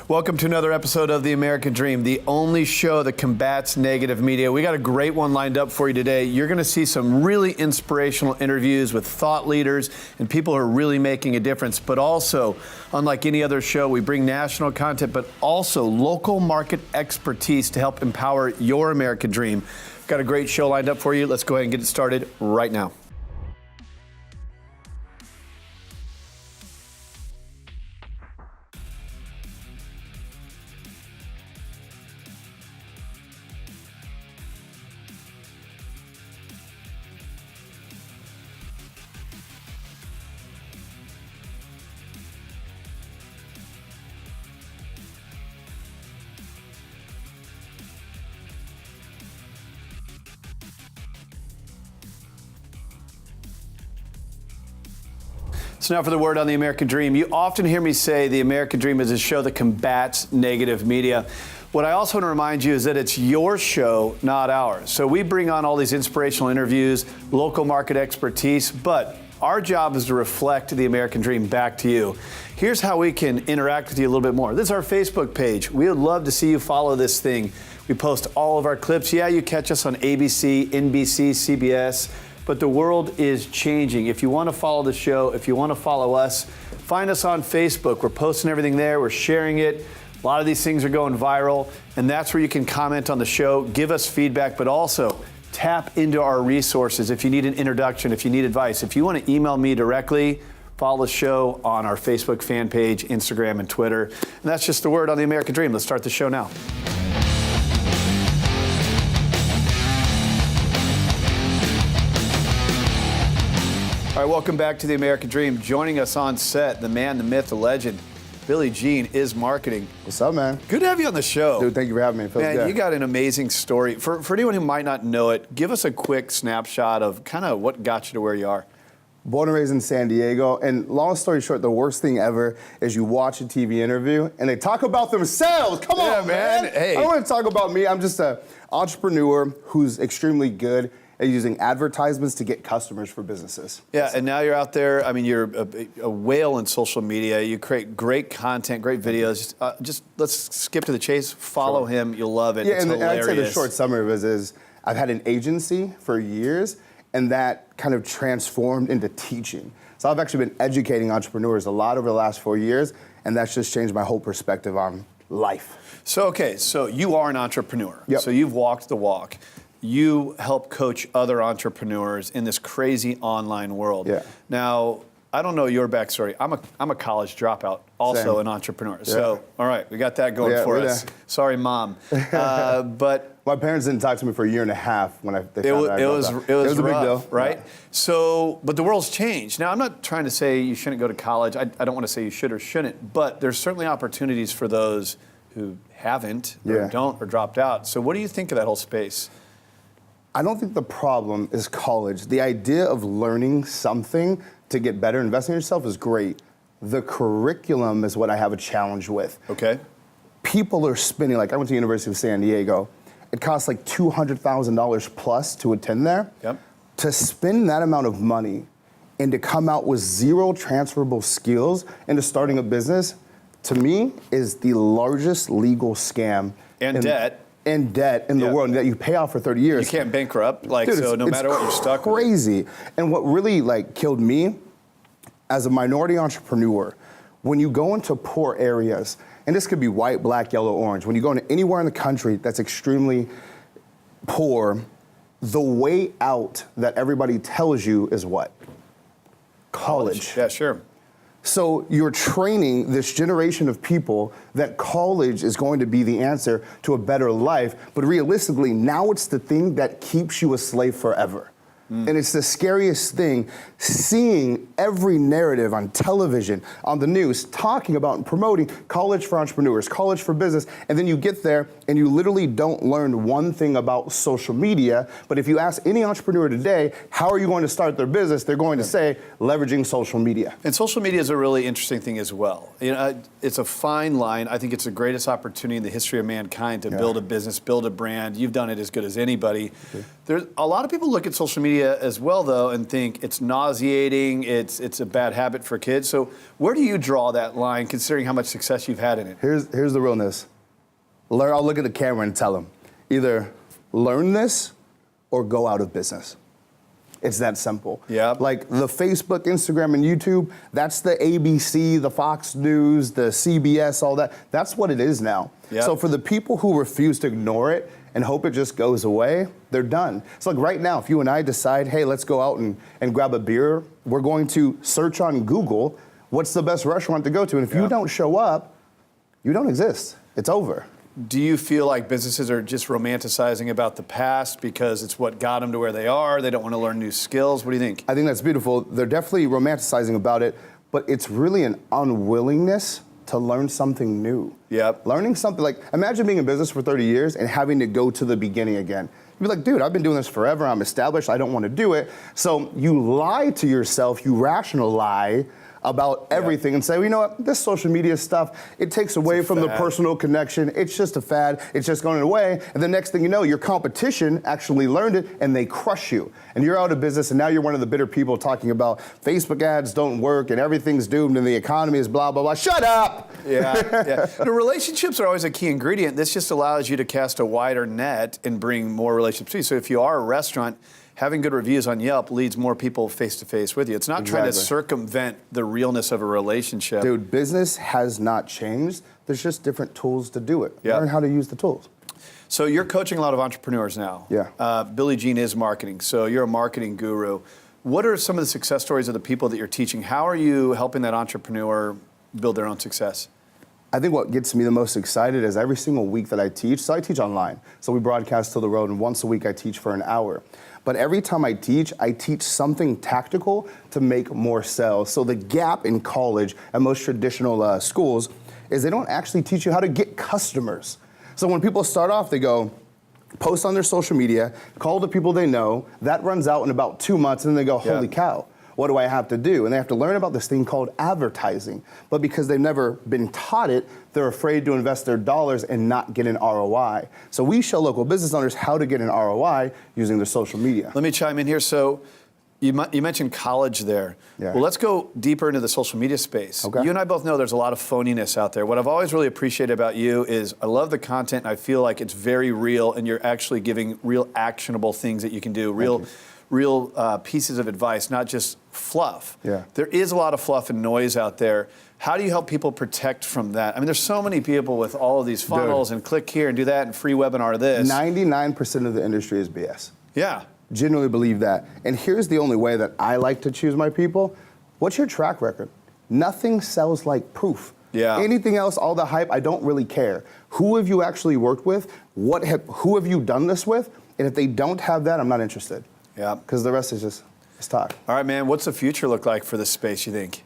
Welcome to another episode of The American Dream, the only show that combats negative media. We got a great one lined up for you today. You're going to see some really inspirational interviews with thought leaders and people who are really making a difference. But also, unlike any other show, we bring national content, but also local market expertise to help empower your American dream. Got a great show lined up for you. Let's go ahead and get it started right now. So now for the word on the American Dream. You often hear me say the American Dream is a show that combats negative media. What I also want to remind you is that it's your show, not ours. So we bring on all these inspirational interviews, local market expertise, but our job is to reflect the American Dream back to you. Here's how we can interact with you a little bit more. This is our Facebook page. We would love to see you follow this thing. We post all of our clips. Yeah, you catch us on ABC, NBC, CBS. But the world is changing. If you want to follow the show, if you want to follow us, find us on Facebook. We're posting everything there. We're sharing it. A lot of these things are going viral, and that's where you can comment on the show, give us feedback, but also tap into our resources if you need an introduction, if you need advice. If you want to email me directly, follow the show on our Facebook fan page, Instagram, and Twitter. And that's just the word on the American Dream. Let's start the show now. All right, welcome back to the American Dream. Joining us on set, the man, the myth, the legend, Billy Jean is marketing. What's up, man? Good to have you on the show. Dude, thank you for having me. It feels man, good. You got an amazing story. For anyone who might not know it, give us a quick snapshot of kind of what got you to where you are. Born and raised in San Diego, and long story short, the worst thing ever is you watch a TV interview and they talk about themselves. Come on, man. Hey. I don't want to talk about me. I'm just an entrepreneur who's extremely good at using advertisements to get customers for businesses. Yeah, and now you're out there. I mean, you're a whale in social media. You create great content, great videos. Just let's skip to the chase. Follow him. You'll love it. Yeah, it's and hilarious. I'd say the short summary of it is I've had an agency for years, and that kind of transformed into teaching. So I've actually been educating entrepreneurs a lot over the last 4 years, and that's just changed my whole perspective on life. So, okay, so you are an entrepreneur. Yep. So you've walked the walk. You help coach other entrepreneurs in this crazy online world. Yeah. Now, I don't know your backstory. I'm a college dropout, also Same. an entrepreneur. Yeah. So, all right, we got that going for us. There. Sorry, Mom. But my parents didn't talk to me for a year and a half when they found out. It was a rough, big deal, right? Yeah. So, but the world's changed. Now, I'm not trying to say you shouldn't go to college. I don't want to say you should or shouldn't, but there's certainly opportunities for those who haven't or don't or dropped out. So what do you think of that whole space? I don't think the problem is college. The idea of learning something to get better, investing in yourself is great. The curriculum is what I have a challenge with. Okay. People are spending, like I went to the University of San Diego. It costs like $200,000 plus to attend there. Yep. To spend that amount of money and to come out with zero transferable skills into starting a business, to me, is the largest legal scam. And debt. And debt in the world, and that you pay off for 30 years. You can't bankrupt, like, Dude, so no matter what, you're stuck with it. Crazy. And what really killed me as a minority entrepreneur, when you go into poor areas, and this could be white, black, yellow, orange, when you go into anywhere in the country that's extremely poor, the way out that everybody tells you is what? College. Yeah, sure. So you're training this generation of people that college is going to be the answer to a better life, but realistically, now it's the thing that keeps you a slave forever. And it's the scariest thing, seeing every narrative on television, on the news, talking about and promoting college for entrepreneurs, college for business, and then you get there and you literally don't learn one thing about social media. But if you ask any entrepreneur today, how are you going to start their business? They're going to say, leveraging social media. And social media is a really interesting thing as well. You know, it's a fine line. I think it's the greatest opportunity in the history of mankind to build a business, build a brand. You've done it as good as anybody. There's a lot of people look at social media as well, though, and think it's nauseating, it's a bad habit for kids. So where do you draw that line, considering how much success you've had in it? Here's the realness. I'll look at the camera and tell them, either learn this or go out of business. It's that simple. Yeah. Like the Facebook, Instagram, and YouTube, that's the ABC, the Fox News, the CBS, all that. That's what it is now. Yep. So for the people who refuse to ignore it and hope it just goes away, they're done. So like right now, if you and I decide, hey, let's go out and grab a beer, we're going to search on Google, what's the best restaurant to go to? And if you don't show up, you don't exist. It's over. Do you feel like businesses are just romanticizing about the past because it's what got them to where they are? They don't want to learn new skills? What do you think? I think that's beautiful. They're definitely romanticizing about it, but it's really an unwillingness to learn something new. Yep. Learning something, like imagine being in business for 30 years and having to go to the beginning again. You'd be like, dude, I've been doing this forever. I'm established. I don't want to do it. So you lie to yourself. You rational lie about everything and say, well, you know what, this social media stuff, it takes away from the personal connection. It's just a fad. It's just going away. And the next thing you know, your competition actually learned it and they crush you. And you're out of business and now you're one of the bitter people talking about Facebook ads don't work and everything's doomed and the economy is blah, blah, blah. Shut up! Yeah. The relationships are always a key ingredient. This just allows you to cast a wider net and bring more relationships to you. So if you are a restaurant, having good reviews on Yelp leads more people face-to-face with you. It's not trying to circumvent the realness of a relationship. Dude, business has not changed. There's just different tools to do it. Learn how to use the tools. So you're coaching a lot of entrepreneurs now. Yeah. Billie Jean is marketing, so you're a marketing guru. What are some of the success stories of the people that you're teaching? How are you helping that entrepreneur build their own success? I think what gets me the most excited is every single week that I teach. So I teach online. So we broadcast to the road, and once a week I teach for an hour. But every time I teach something tactical to make more sales. So the gap in college and most traditional schools is they don't actually teach you how to get customers. So when people start off, they go, post on their social media, call the people they know, that runs out in about 2 months, and then they go, holy cow. What do I have to do? And they have to learn about this thing called advertising. But because they've never been taught it, they're afraid to invest their dollars and not get an ROI. So we show local business owners how to get an ROI using their social media. Let me chime in here. So you mentioned college there. Yeah. Well, let's go deeper into the social media space. Okay. You and I both know there's a lot of phoniness out there. What I've always really appreciated about you is I love the content. And I feel like it's very real, and you're actually giving real actionable things that you can do, real pieces of advice, not just fluff. Yeah. There is a lot of fluff and noise out there. How do you help people protect from that? I mean, there's so many people with all of these funnels and click here and do that and free webinar this. 99% of the industry is BS. Yeah. Genuinely believe that. And here's the only way that I like to choose my people. What's your track record? Nothing sells like proof. Yeah. Anything else, all the hype, I don't really care. Who have you actually worked with? Who have you done this with? And if they don't have that, I'm not interested. Yeah. Because the rest is just talk. All right, man. What's the future look like for this space, you think?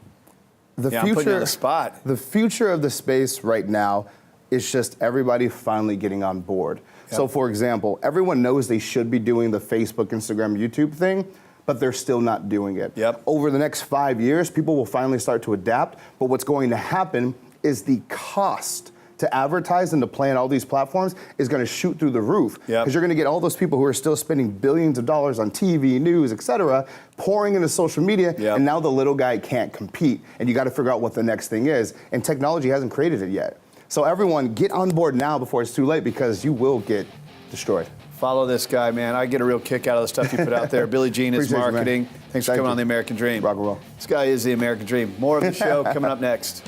I'm putting you on the spot. The future of the space right now is just everybody finally getting on board. Yep. So, for example, everyone knows they should be doing the Facebook, Instagram, YouTube thing, but they're still not doing it. Yep. Over the next 5 years, people will finally start to adapt, but what's going to happen is the cost to advertise and to play on all these platforms is going to shoot through the roof. Because you're going to get all those people who are still spending billions of dollars on TV, news, et cetera, pouring into social media, and now the little guy can't compete. And you got to figure out what the next thing is. And technology hasn't created it yet. So everyone, get on board now before it's too late, because you will get destroyed. Follow this guy, man. I get a real kick out of the stuff you put out there. Billie Jean is marketing. Thanks for coming on The American Dream. Rock and roll. This guy is The American Dream. More of the show coming up next.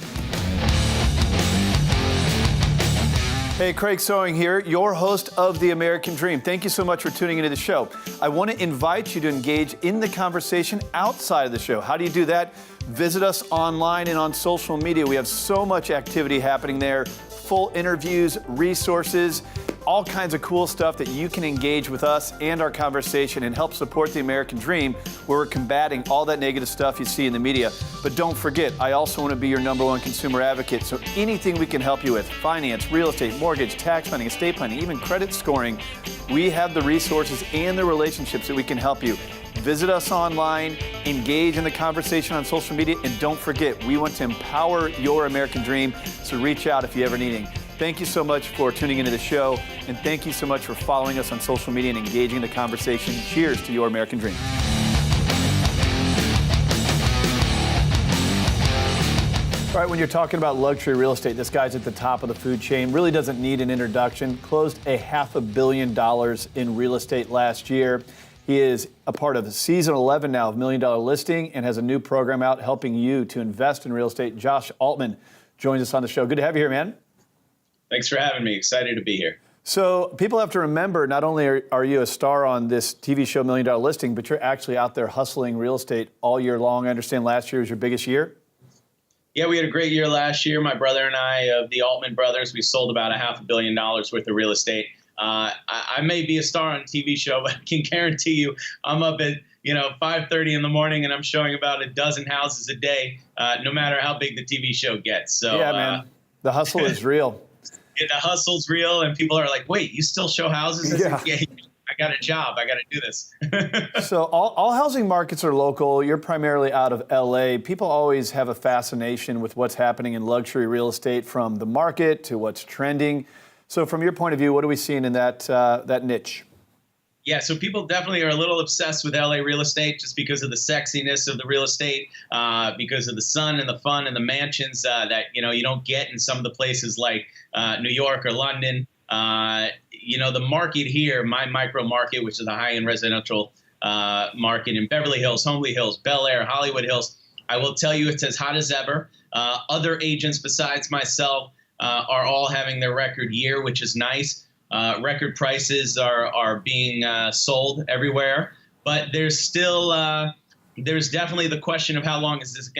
Hey, Craig Sewing here, your host of The American Dream. Thank you so much for tuning into the show. I want to invite you to engage in the conversation outside of the show. How do you do that? Visit us online and on social media. We have so much activity happening there. Full interviews, resources, all kinds of cool stuff that you can engage with us and our conversation and help support the American Dream, where we're combating all that negative stuff you see in the media. But don't forget, I also want to be your #1 consumer advocate. So anything we can help you with, finance, real estate, mortgage, tax planning, estate planning, even credit scoring, we have the resources and the relationships that we can help you. Visit us online, engage in the conversation on social media, and don't forget, we want to empower your American dream, so reach out if you ever need Thank you so much for tuning into the show, and thank you so much for following us on social media and engaging in the conversation. Cheers to your American dream. All right, when you're talking about luxury real estate, this guy's at the top of the food chain, really doesn't need an introduction. Closed $500 million in real estate last year. He is a part of season 11 now of $1 Million Listing and has a new program out helping you to invest in real estate. Josh Altman joins us on the show. Good to have you here, man. Thanks for having me. Excited to be here. So people have to remember, not only are you a star on this TV show $1 Million Listing, but you're actually out there hustling real estate all year long. I understand last year was your biggest year. Yeah, we had a great year last year. My brother and I, the Altman brothers, we sold about $500 million worth of real estate. I may be a star on a TV show, but I can guarantee you I'm up at 5:30 in the morning and I'm showing about a dozen houses a day, no matter how big the TV show gets. So yeah, man, the hustle is real. The hustle's real, and people are like, "Wait, you still show houses?" Yeah. I got a job. I got to do this. So all housing markets are local. You're primarily out of LA. People always have a fascination with what's happening in luxury real estate, from the market to what's trending. So from your point of view, what are we seeing in that niche? Yeah, so people definitely are a little obsessed with LA real estate just because of the sexiness of the real estate, because of the sun and the fun and the mansions that you don't get in some of the places like New York or London. The market here, my micro market, which is a high-end residential market in Beverly Hills, Homely Hills, Bel Air, Hollywood Hills, I will tell you it's as hot as ever. Other agents besides myself are all having their record year, which is nice. Record prices are being sold everywhere, but there's still there's definitely the question of how long is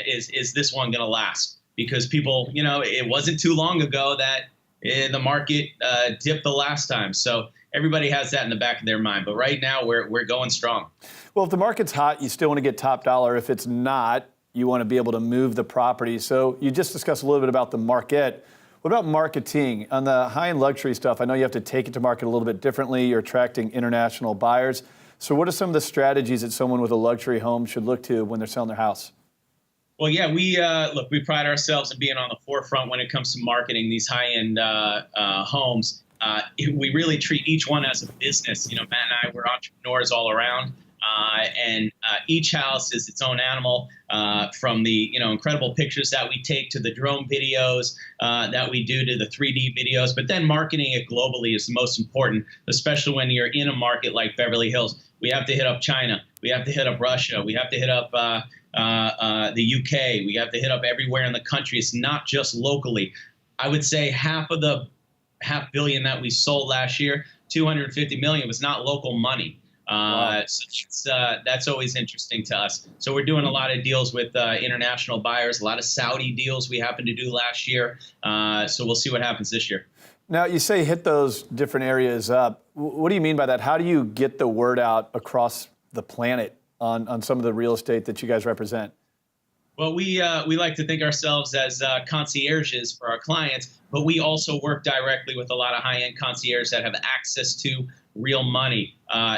this one going to last? Because people, it wasn't too long ago that the market dipped the last time, so everybody has that in the back of their mind. But right now, we're going strong. Well, if the market's hot, you still want to get top dollar. If it's not, you want to be able to move the property. So you just discussed a little bit about the market. What about marketing? On the high-end luxury stuff, I know you have to take it to market a little bit differently. You're attracting international buyers. So what are some of the strategies that someone with a luxury home should look to when they're selling their house? Well, yeah, we pride ourselves in being on the forefront when it comes to marketing these high-end homes. We really treat each one as a business. Matt and I, we're entrepreneurs all around. And each house is its own animal, from the incredible pictures that we take to the drone videos that we do to the 3D videos. But then marketing it globally is the most important, especially when you're in a market like Beverly Hills. We have to hit up China. We have to hit up Russia. We have to hit up the UK. We have to hit up everywhere in the country. It's not just locally. I would say half of the $500 million that we sold last year, $250 million, was not local money. Wow. So that's always interesting to us. So we're doing a lot of deals with international buyers, a lot of Saudi deals we happened to do last year. So we'll see what happens this year. Now, you say hit those different areas up. What do you mean by that? How do you get the word out across the planet on some of the real estate that you guys represent? Well, we like to think ourselves as concierges for our clients, but we also work directly with a lot of high-end concierges that have access to real money.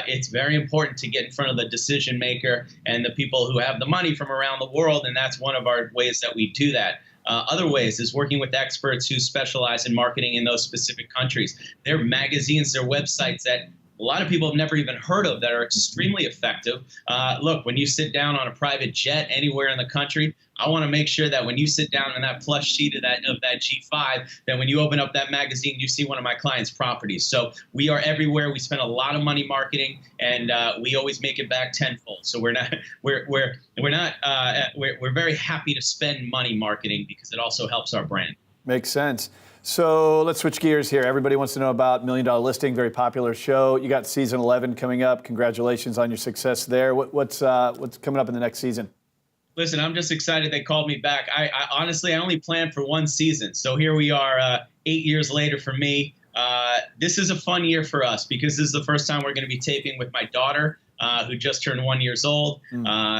It's very important to get in front of the decision maker and the people who have the money from around the world, and that's one of our ways that we do that. Other ways is working with experts who specialize in marketing in those specific countries. There are magazines, there are websites that a lot of people have never even heard of that are extremely effective. Look, when you sit down on a private jet anywhere in the country, I want to make sure that when you sit down on that plush seat of that G5, that when you open up that magazine, you see one of my clients' properties. So we are everywhere. We spend a lot of money marketing, and we always make it back tenfold. So we're very happy to spend money marketing because it also helps our brand. Makes sense. So let's switch gears here. Everybody wants to know about $1 Million Listing, very popular show. You got season 11 coming up. Congratulations on your success there. What's coming up in the next season? Listen, I'm just excited they called me back. I honestly only planned for one season. So here we are 8 years later for me. This is a fun year for us because this is the first time we're going to be taping with my daughter, who just turned 1 year old.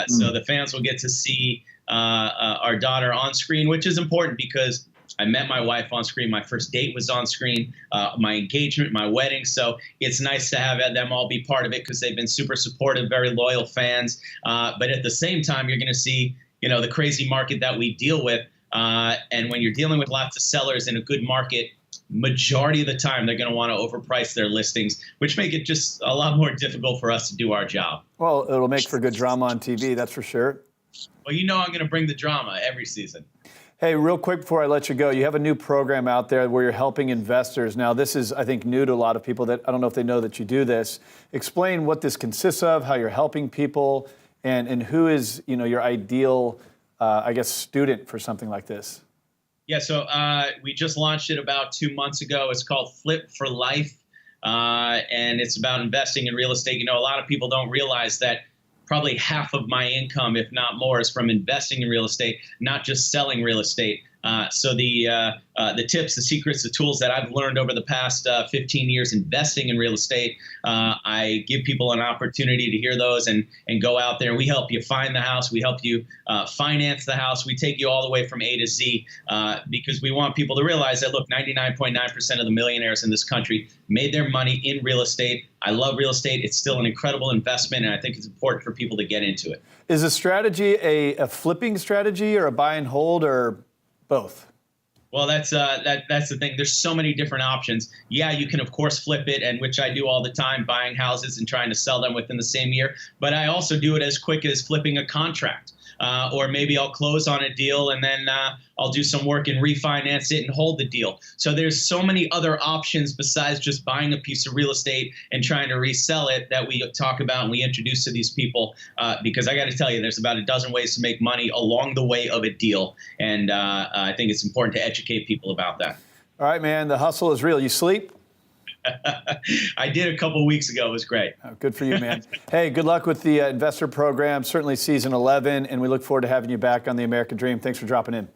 So the fans will get to see our daughter on screen, which is important because I met my wife on screen. My first date was on screen, my engagement, my wedding. So it's nice to have them all be part of it because they've been super supportive, very loyal fans. But at the same time, you're going to see, the crazy market that we deal with. And when you're dealing with lots of sellers in a good market, majority of the time they're going to want to overprice their listings, which make it just a lot more difficult for us to do our job. Well, it'll make for good drama on TV, that's for sure. Well, I'm going to bring the drama every season. Hey, real quick before I let you go, you have a new program out there where you're helping investors. Now, this is, I think, new to a lot of people that I don't know if they know that you do this. Explain what this consists of, how you're helping people, and who is, your ideal, student for something like this. Yeah, so we just launched it about 2 months ago. It's called Flip for Life, and it's about investing in real estate. A lot of people don't realize that probably half of my income, if not more, is from investing in real estate, not just selling real estate. So the tips, the secrets, the tools that I've learned over the past 15 years investing in real estate, I give people an opportunity to hear those and go out there. We help you find the house. We help you finance the house. We take you all the way from A to Z because we want people to realize that, look, 99.9% of the millionaires in this country made their money in real estate. I love real estate. It's still an incredible investment, and I think it's important for people to get into it. Is the strategy a flipping strategy or a buy and hold or both? Well, that's the thing. There's so many different options. Yeah, you can, of course, flip it, and which I do all the time, buying houses and trying to sell them within the same year. But I also do it as quick as flipping a contract. Or maybe I'll close on a deal and then I'll do some work and refinance it and hold the deal. So there's so many other options besides just buying a piece of real estate and trying to resell it that we talk about and we introduce to these people because I got to tell you, there's about a dozen ways to make money along the way of a deal. And I think it's important to educate people about that. All right, man, the hustle is real. You sleep? I did a couple weeks ago. It was great. Oh, good for you, man. Hey, good luck with the investor program, certainly season 11, and we look forward to having you back on The American Dream. Thanks for dropping in.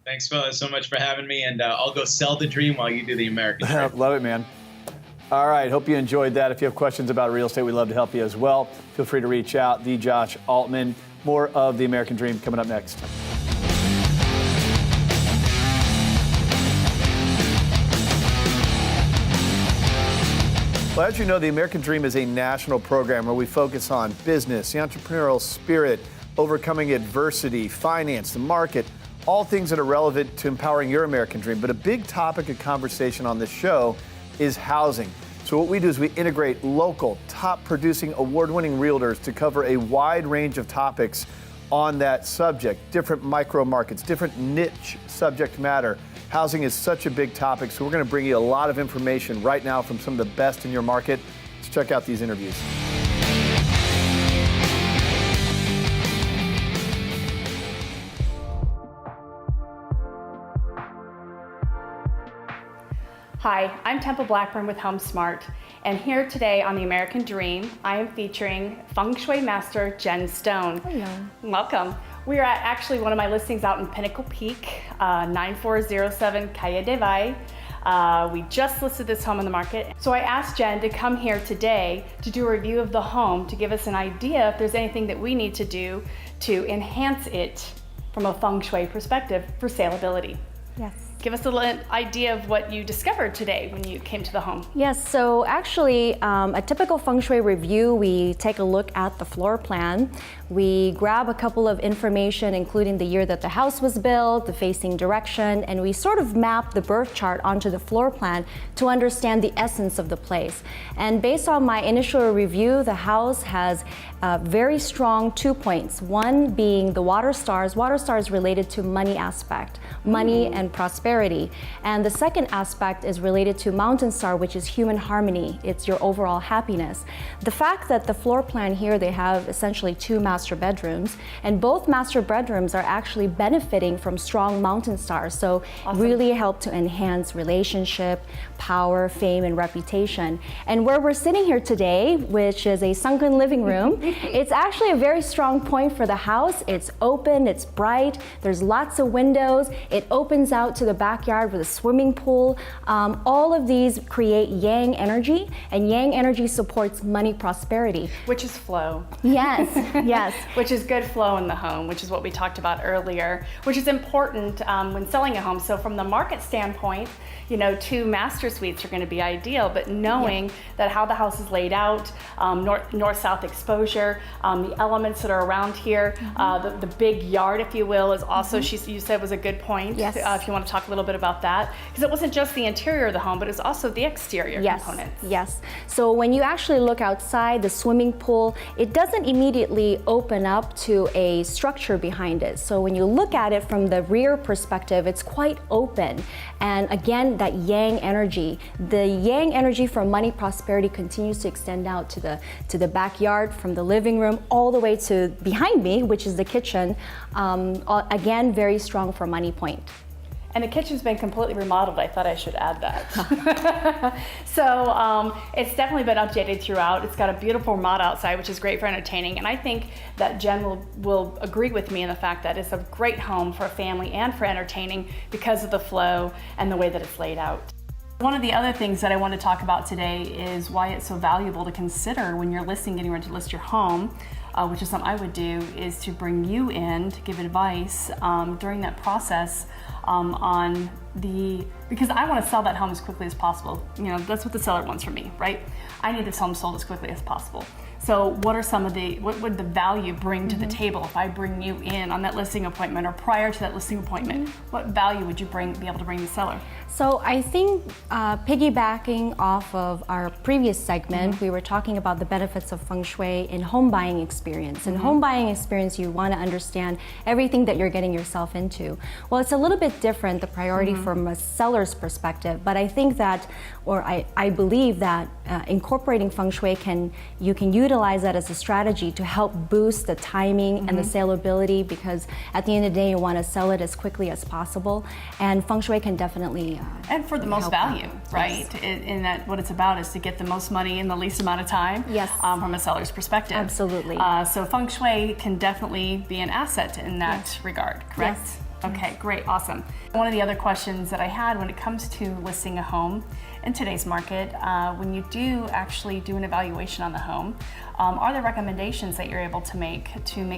Thanks so much for having me, and I'll go sell the dream while you do the American Dream. Love it, man. All right, hope you enjoyed that. If you have questions about real estate, we'd love to help you as well. Feel free to reach out. The Josh Altman. More of The American Dream coming up next. Well, as you know, the American Dream is a national program where we focus on business, the entrepreneurial spirit, overcoming adversity, finance, the market, all things that are relevant to empowering your American Dream. But a big topic of conversation on this show is housing. So what we do is we integrate local, top-producing, award-winning realtors to cover a wide range of topics on that subject, different micro markets, different niche subject matter. Housing is such a big topic, so we're going to bring you a lot of information right now from some of the best in your market. Let's check out these interviews. Hi, I'm Temple Blackburn with HomeSmart, and here today on The American Dream, I am featuring Feng Shui Master Jen Stone. Hello. Welcome. We are at actually one of my listings out in Pinnacle Peak, 9407 Calle de Valle. We just listed this home on the market. So I asked Jen to come here today to do a review of the home to give us an idea if there's anything that we need to do to enhance it from a Feng Shui perspective for saleability. Yes. Give us a little idea of what you discovered today when you came to the home. Yes, so actually a typical feng shui review, we take a look at the floor plan. We grab a couple of information, including the year that the house was built, the facing direction, and we sort of map the birth chart onto the floor plan to understand the essence of the place. And based on my initial review, the house has very strong 2 points. One being the water stars. Water stars related to money aspect, money and prosperity. And the second aspect is related to mountain star, which is human harmony. It's your overall happiness. The fact that the floor plan here, they have essentially 2 master bedrooms, and both master bedrooms are actually benefiting from strong mountain stars. So awesome. Really help to enhance relationship, power, fame, and reputation. And where we're sitting here today, which is a sunken living room, it's actually a very strong point for the house. It's open, it's bright, there's lots of windows, it opens out to the backyard with a swimming pool. All of these create yang energy, and yang energy supports money prosperity. Which is flow. Yes, yes. Which is good flow in the home, which is what we talked about earlier, which is important when selling a home. So from the market standpoint, 2 master suites are going to be ideal, but knowing that how the house is laid out, north-south exposure, the elements that are around here, the big yard, if you will, is also, you said was a good point. Yes. If you want to talk talk a little bit about that, because it wasn't just the interior of the home, but it's also the exterior components. Yes. So when you actually look outside the swimming pool, it doesn't immediately open up to a structure behind it. So when you look at it from the rear perspective, it's quite open. And again, that yang energy, the yang energy from money prosperity continues to extend out to the backyard, from the living room all the way to behind me, which is the kitchen. Again, very strong for money point. And the kitchen's been completely remodeled. I thought I should add that. So it's definitely been updated throughout. It's got a beautiful remodel outside, which is great for entertaining. And I think that Jen will agree with me in the fact that it's a great home for a family and for entertaining because of the flow and the way that it's laid out. One of the other things that I want to talk about today is why it's so valuable to consider when you're getting ready to list your home, which is something I would do, is to bring you in to give advice during that process because I want to sell that home as quickly as possible. You know, that's what the seller wants from me, right? I need this home sold as quickly as possible. So what would the value bring to the table if I bring you in on that listing appointment or prior to that listing appointment? What value would you be able to bring the seller? So I think piggybacking off of our previous segment, we were talking about the benefits of feng shui in home buying experience. In home buying experience, you want to understand everything that you're getting yourself into. Well, it's a little bit different, the priority from a seller's perspective, but I think that, or I believe that incorporating feng shui you can utilize that as a strategy to help boost the timing and the saleability, because at the end of the day, you want to sell it as quickly as possible, and feng shui can definitely and for the most value, right? Yes. In that, what it's about is to get the most money in the least amount of time. Yes. From a seller's perspective. Absolutely. So feng shui can definitely be an asset in that regard, correct? Yes. Okay, great, awesome. One of the other questions that I had when it comes to listing a home in today's market, when you do actually do an evaluation on the home, are there recommendations that you're able to make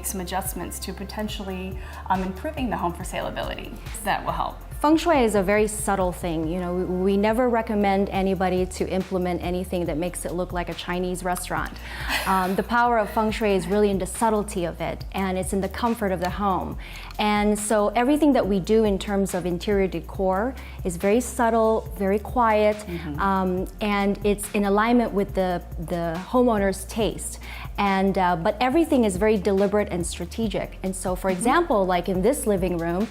some adjustments to potentially improving the home for saleability that will help? Feng shui is a very subtle thing. You know, we never recommend anybody to implement anything that makes it look like a Chinese restaurant. The power of feng shui is really in the subtlety of it, and it's in the comfort of the home. And so everything that we do in terms of interior decor is very subtle, very quiet, and it's in alignment with the homeowner's taste. And but everything is very deliberate and strategic. And so, for example, like in this living room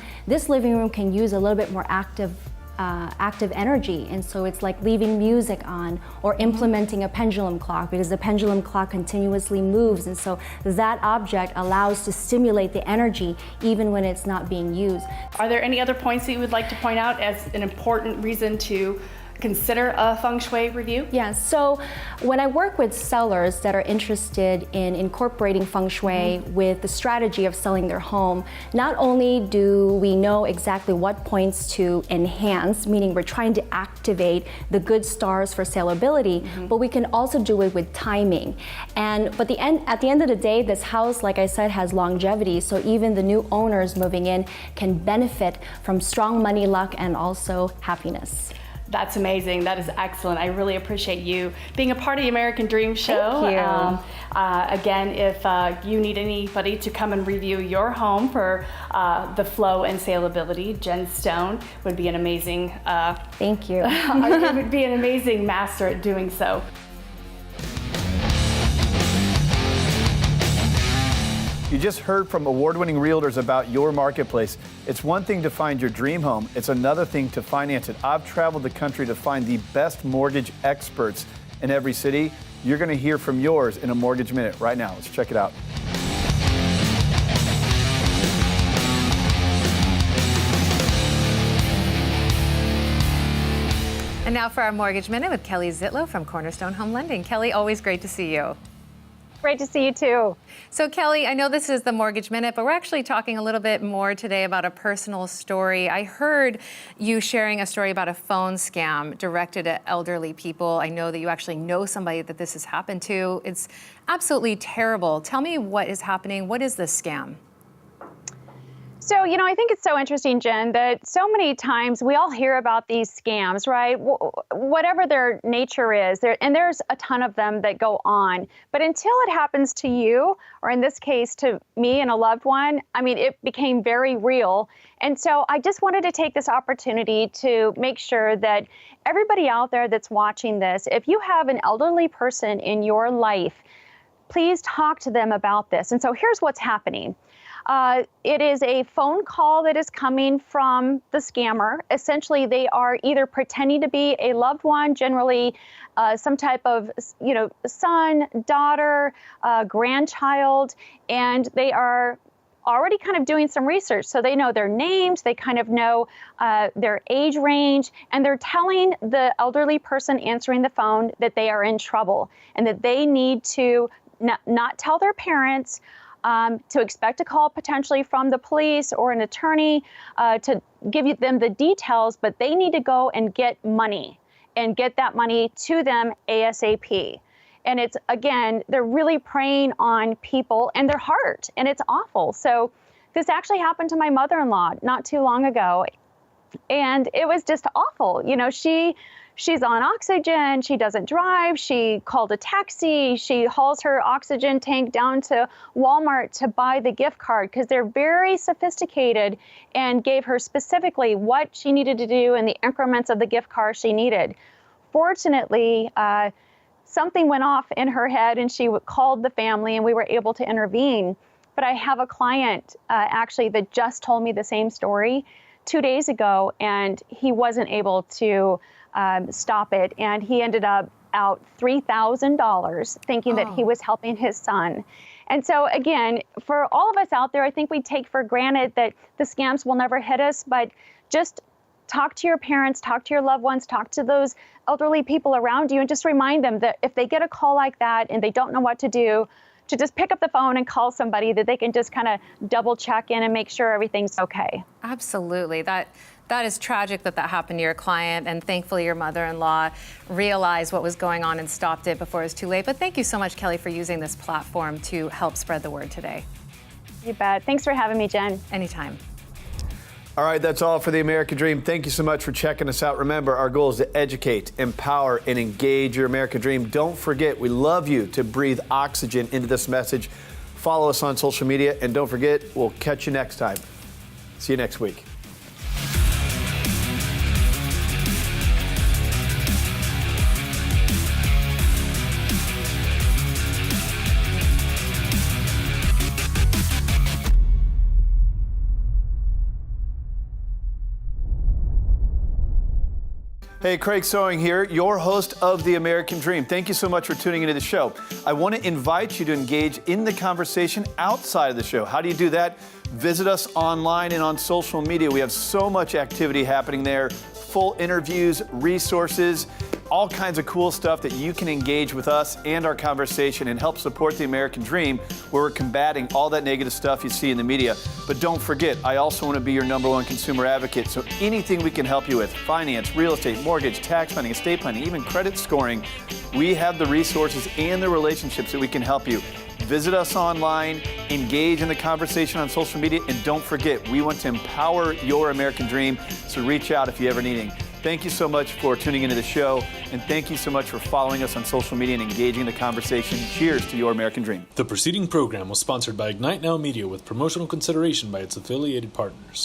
can use a little bit more active energy, and so it's like leaving music on or implementing a pendulum clock, because the pendulum clock continuously moves, and so that object allows to stimulate the energy even when it's not being used. Are there any other points that you would like to point out as an important reason to consider a feng shui review? Yeah, so when I work with sellers that are interested in incorporating feng shui with the strategy of selling their home, not only do we know exactly what points to enhance, meaning we're trying to activate the good stars for saleability, but we can also do it with timing. But at the end of the day, this house, like I said, has longevity, so even the new owners moving in can benefit from strong money luck and also happiness. That's amazing. That is excellent. I really appreciate you being a part of the American Dream Show. Thank you. Again, if you need anybody to come and review your home for the flow and saleability, Jen Stone would be an amazing. Thank you. Would be an amazing master at doing so. You just heard from award-winning realtors about your marketplace. It's one thing to find your dream home. It's another thing to finance it. I've traveled the country to find the best mortgage experts in every city. You're going to hear from yours in a Mortgage Minute right now. Let's check it out. And now for our Mortgage Minute with Kelly Zitlow from Cornerstone Home Lending. Kelly, always great to see you. Great to see you too. So Kelly, I know this is the Mortgage Minute, but we're actually talking a little bit more today about a personal story. I heard you sharing a story about a phone scam directed at elderly people. I know that you actually know somebody that this has happened to. It's absolutely terrible. Tell me what is happening. What is this scam? So, I think it's so interesting, Jen, that so many times we all hear about these scams, right? Whatever their nature is, and there's a ton of them that go on. But until it happens to you, or in this case, to me and a loved one, it became very real. And so I just wanted to take this opportunity to make sure that everybody out there that's watching this, if you have an elderly person in your life, please talk to them about this. And so here's what's happening. It is a phone call that is coming from the scammer. Essentially, they are either pretending to be a loved one, generally some type of, son, daughter, grandchild, and they are already kind of doing some research. So they know their names, they kind of know their age range, and they're telling the elderly person answering the phone that they are in trouble and that they need to not tell their parents, to expect a call potentially from the police or an attorney to give them the details, but they need to go and get money and get that money to them ASAP. And it's, again, they're really preying on people and their heart, and it's awful. So this actually happened to my mother-in-law not too long ago, and it was just awful. She's on oxygen, she doesn't drive, she called a taxi, she hauls her oxygen tank down to Walmart to buy the gift card because they're very sophisticated and gave her specifically what she needed to do and the increments of the gift card she needed. Fortunately, something went off in her head and she called the family and we were able to intervene. But I have a client actually that just told me the same story 2 days ago, and he wasn't able to stop it, and he ended up out $3,000 thinking that he was helping his son. And so again, for all of us out there, I think we take for granted that the scams will never hit us, but just talk to your parents, talk to your loved ones, talk to those elderly people around you, and just remind them that if they get a call like that and they don't know what to do, to just pick up the phone and call somebody that they can just kind of double check in and make sure everything's okay. Absolutely. That is tragic that happened to your client, and thankfully your mother-in-law realized what was going on and stopped it before it was too late. But thank you so much, Kelly, for using this platform to help spread the word today. You bet. Thanks for having me, Jen. Anytime. All right, that's all for the American Dream. Thank you so much for checking us out. Remember, our goal is to educate, empower, and engage your American Dream. Don't forget, we love you to breathe oxygen into this message. Follow us on social media, and don't forget, we'll catch you next time. See you next week. Hey, Craig Sewing here, your host of The American Dream. Thank you so much for tuning into the show. I want to invite you to engage in the conversation outside of the show. How do you do that? Visit us online and on social media. We have so much activity happening there, full interviews, resources, all kinds of cool stuff that you can engage with us and our conversation and help support the American Dream, where we're combating all that negative stuff you see in the media. But don't forget, I also want to be your #1 consumer advocate. So anything we can help you with, finance, real estate, mortgage, tax planning, estate planning, even credit scoring, we have the resources and the relationships that we can help you. Visit us online, engage in the conversation on social media, and don't forget, we want to empower your American Dream, so reach out if you ever need anything. Thank you so much for tuning into the show, and thank you so much for following us on social media and engaging in the conversation. Cheers to your American Dream. The preceding program was sponsored by Ignite Now Media with promotional consideration by its affiliated partners.